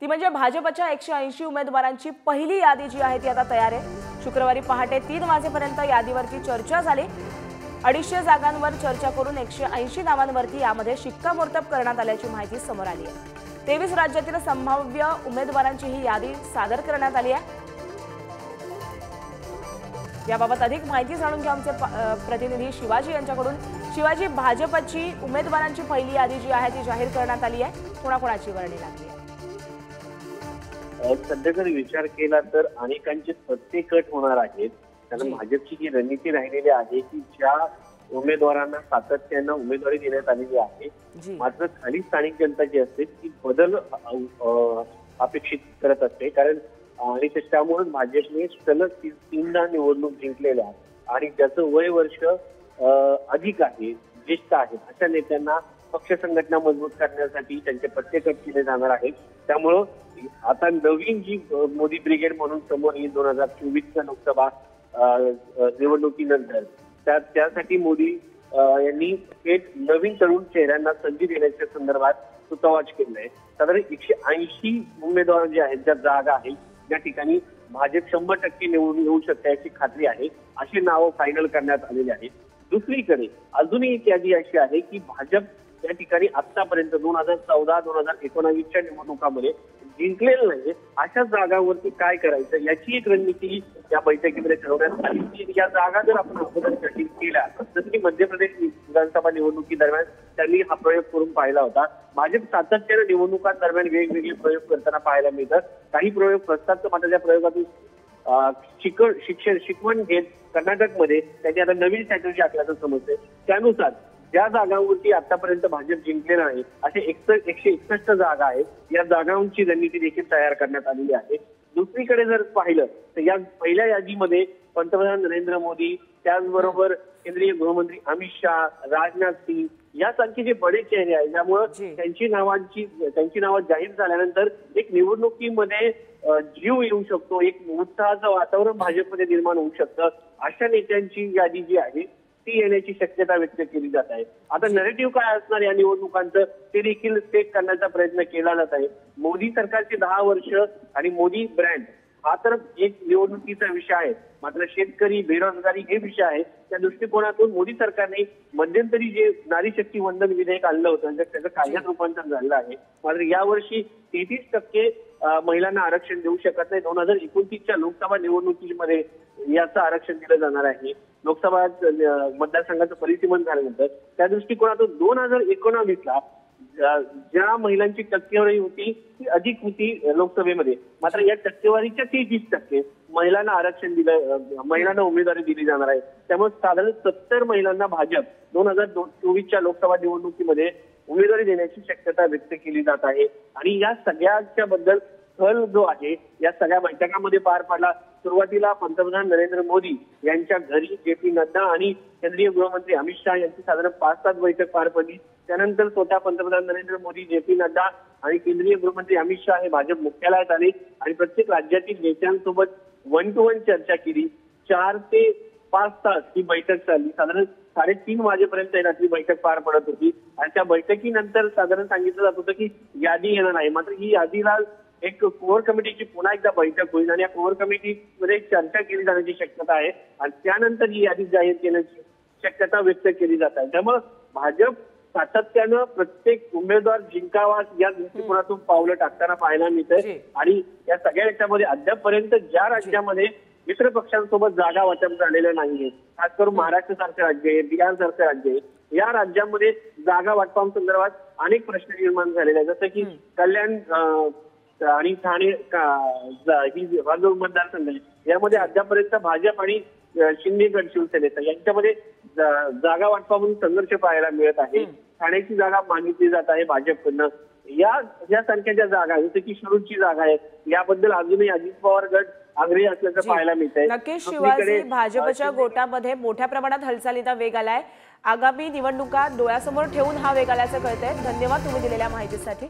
ती म्हणजे भाजपच्या 180 उमेदवारांची पहिली यादी जी आहे ती आता तयार आहे। शुक्रवारी पहाटे 3 वाजेपर्यंत यादीवरती चर्चा झाली। 250 जागांवर चर्चा करून 180 नावांवरती यामध्ये शिक्कामोर्तब करण्यात आल्याची माहिती समोर आली आहे। 23 राज्यातील संभाव्य उमेदवारांची ही यादी सादर करण्यात आली आहे। याबाबत अधिक माहिती जाणून घेऊ आमचे प्रतिनिधी शिवाजी यांच्याकडून। शिवाजी, भाजपची उमेदवारांची पहिली यादी जी आहे ती जाहीर करण्यात आली आहे, कोणाकोणाची वर्णी लागली आहे? सध्या जर विचार केला तर अनेकांचे सत्ते कट होणार आहेत, कारण भाजपची जी रणनीती राहिलेली आहे की ज्या उमेदवारांना सातत्यानं उमेदवारी देण्यात आलेली आहे, मात्र खाली स्थानिक जनता जी असते ती बदल अपेक्षित करत असते। कारण आणि त्यामुळेच भाजपने सलग 3दा निवडणूक जिंकलेल्या आणि ज्याचं वय वर्ष अधिक आहे, ज्येष्ठ आहेत, अशा नेत्यांना पक्ष संघटना मजबूत करण्यासाठी त्यांचे पत्ते कट केले जाणार आहेत। त्यामुळं आता नवीन जी मोदी ब्रिगेड म्हणून समोर येईल 2024च्या लोकसभा निवडणुकीनंतर, त्यासाठी मोदी यांनी थेट नवीन तरुण चेहऱ्यांना संधी देण्याच्या संदर्भात सुतोवाच केलंय। साधारण 180 उमेदवार जे आहेत, ज्या जागा आहेत त्या ठिकाणी भाजप 100% निवडून येऊ शकते याची खात्री आहे, अशी नावं फायनल करण्यात आलेली आहेत। दुसरीकडे अजूनही एक यादी अशी आहे की भाजप त्या ठिकाणी आतापर्यंत 2014-2019च्या निवडणुकांमध्ये जिंकलेलं नाही, अशा जागांवरती काय करायचं याची एक रणनीती या बैठकीमध्ये ठरवण्यात आली। या जागा जर आपण अगोदर जटिल केल्या, जसं की मध्य प्रदेश विधानसभा निवडणुकीदरम्यान त्यांनी हा प्रयोग करून पाहिला होता। भाजप सातत्याने निवडणुकांदरम्यान वेगवेगळे प्रयोग करताना पाहायला मिळतात। काही प्रयोग प्रस्तावित, मात्र त्या प्रयोगातून शिकवण घेत कर्नाटकमध्ये त्यांनी आता नवीन स्ट्रॅटेजी आखल्याचं समजतंय। त्यानुसार ज्या जागांवरती आतापर्यंत भाजप जिंकलेला आहे असे 161 जागा आहेत, या जागांची रणनीती देखील तयार करण्यात आलेली आहे। दुसरीकडे जर पाहिलं तर या पहिल्या यादीमध्ये पंतप्रधान नरेंद्र मोदी, त्याचबरोबर केंद्रीय गृहमंत्री अमित शहा, राजनाथ सिंह यासारखे जे बडे चेहरे आहेत, त्यामुळे त्यांची नावं जाहीर झाल्यानंतर एक निवडणुकीमध्ये जीव येऊ शकतो, एक उत्साहाचं वातावरण भाजपमध्ये निर्माण होऊ शकतं। अशा नेत्यांची यादी जी आहे ती येण्याची शक्यता व्यक्त केली जात आहे। आता नरेटिव्ह काय असणार या निवडणुकांचं ते देखील सेट करण्याचा प्रयत्न केला जात आहे। मोदी सरकारचे 10 वर्ष आणि मोदी ब्रँड हा तर एक निवडणुकीचा विषय आहे, मात्र शेतकरी, बेरोजगारी हे विषय आहे। त्या दृष्टिकोनातून मोदी सरकारने मध्यंतरी जे नारी शक्ती वंदन विधेयक आणलं होतं त्याचं कायद्यात रूपांतर झालं आहे, मात्र यावर्षी 33% महिलांना आरक्षण देऊ शकत नाही। 2029च्या लोकसभा निवडणुकीमध्ये याचं आरक्षण दिलं जाणार आहे। लोकसभा मतदारसंघाचं परिसीमन झाल्यानंतर त्या दृष्टिकोनातून 2019ला ज्या महिलांची टक्केवारी होती ती अधिक होती लोकसभेमध्ये, मात्र या टक्केवारीच्या 33% महिलांना आरक्षण दिलं, महिलांना उमेदवारी दिली जाणार आहे। त्यामुळे साधारण 70 महिलांना भाजप 2024च्या लोकसभा निवडणुकीमध्ये उमेदवारी देण्याची शक्यता व्यक्त केली जात आहे। आणि या सगळ्याच्या बद्दल कल जो आहे या सगळ्या बैठकांमध्ये पार पडला। सुरुवातीला पंतप्रधान नरेंद्र मोदी यांच्या घरी JP नड्डा आणि केंद्रीय गृहमंत्री अमित शहा यांची साधारण 5-7 बैठक पार पडली। त्यानंतर स्वतः पंतप्रधान नरेंद्र मोदी, JP नड्डा आणि केंद्रीय गृहमंत्री अमित शहा हे भाजप मुख्यालयात आले आणि प्रत्येक राज्यातील नेत्यांसोबत 1 to 1 चर्चा केली। 4 ते 5 तास ही बैठक चालली। साधारण 3:30 वाजेपर्यंत रात्री बैठक पार पडत होती आणि त्या बैठकीनंतर साधारण सांगितलं जात होतं की यादी येणार आहे, मात्र ही यादीला एक कोर कमिटीची पुन्हा एकदा बैठक होईल आणि या कोर कमिटीमध्ये चर्चा केली जाण्याची शक्यता आहे आणि त्यानंतर ही यादी जाहीर करण्याची शक्यता व्यक्त केली जात आहे। त्यामुळे भाजप सातत्यानं प्रत्येक उमेदवार जिंकावा या दृष्टिकोनातून पावलं टाकताना पाहायला मिळतंय आणि या सगळ्या याच्यामध्ये अद्यापपर्यंत ज्या राज्यामध्ये मित्र पक्षांसोबत जागा वाटप झालेलं नाहीये, खास करून महाराष्ट्र सारखे राज्य आहे, बिहार सारखे राज्य आहे, या राज्यांमध्ये जागा वाटपांसंदर्भात अनेक प्रश्न निर्माण झालेले आहेत। जसं की कल्याण आणि ठाणे ही जो मतदारसंघ आहे यामध्ये अद्यापर्यंत भाजप आणि शिंदे गट शिवसेनेचा यांच्यामध्ये जागा वाटपामधून संघर्ष पाहायला मिळत आहे। ठाण्याची जागा मागितली जात आहे भाजपकडनं। या संख्येच्या जागा जसं की शिरूरची जागा आहे याबद्दल अजूनही अजित पवार गट आग्रही असल्याचं पाहायला मिळतंय। नक्कीच शिवाजी, भाजपच्या गोटामध्ये मोठ्या प्रमाणात हालचालीचा वेग आलाय। आगामी निवडणुका डोळ्यासमोर ठेवून हा वेग आल्याचं कळतंय। धन्यवाद तुम्ही दिलेल्या माहितीसाठी।